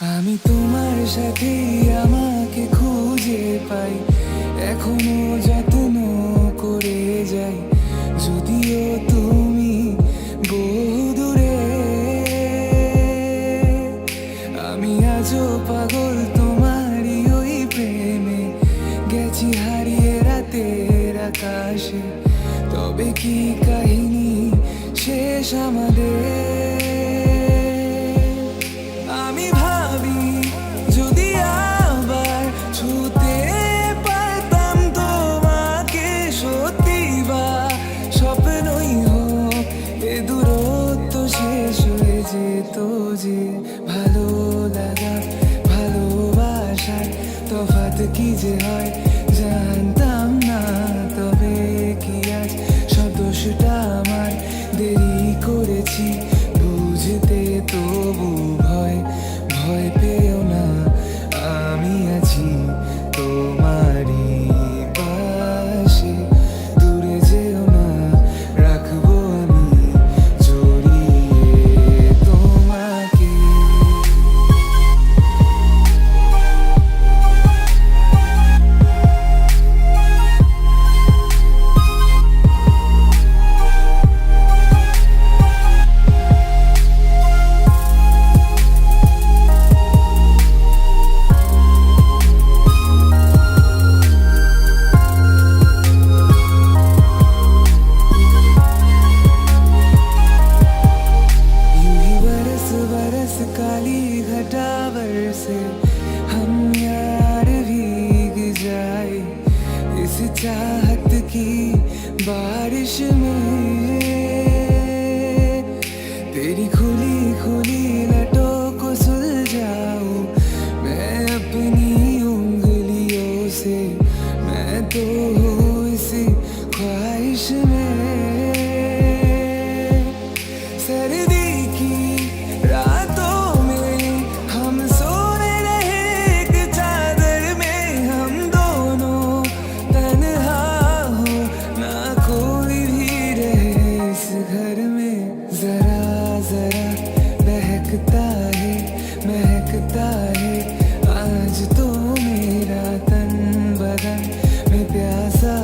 আমি তোমার সাথে আমাকে খুঁজে পাই, এখনো যত্ন করে যাই, যদিও তুমি বহুদূরে। আমি আজও পাগল তোমারই ওই প্রেমে, গেছি হারিয়ে রাতের আকাশে। তবে কি কাহিনী শেষ আমাদের? আমি ভাবি যদি আবার ছুতে পারতাম তোমাকে, সত্যি বা স্বপ্নই হোক এ দূরত্ব শেষ হয়ে যেত যে। ভালো লাগা ভালোবাসার তফাৎ কি যে হয় জানতাম না। তবে কি আজ সব দোষটা আমার, দেরি করেছি বুঝতে, তবু ভয় ভয় পেও না, আমি আছি তোমারই পাশে। দূরে যেও না, রাখবো আমি জড়িয়ে তোমাকে। बरस काली घटा बरसे, हम यार भीग जाए इस चाहत की बारिश में। तेरी खुली खुली लटों को सुलझाऊं मैं अपनी उंगलियों से, मैं तो हूँ इस ख्वाहिश में। सर्दी की रातों में हम सोए रहे एक चादर में, हम दोनों तन्हा हो ना कोई भी रहे इस घर में। जरा जरा बहकता है महकता है आज तो मेरा तन बदन में प्यासा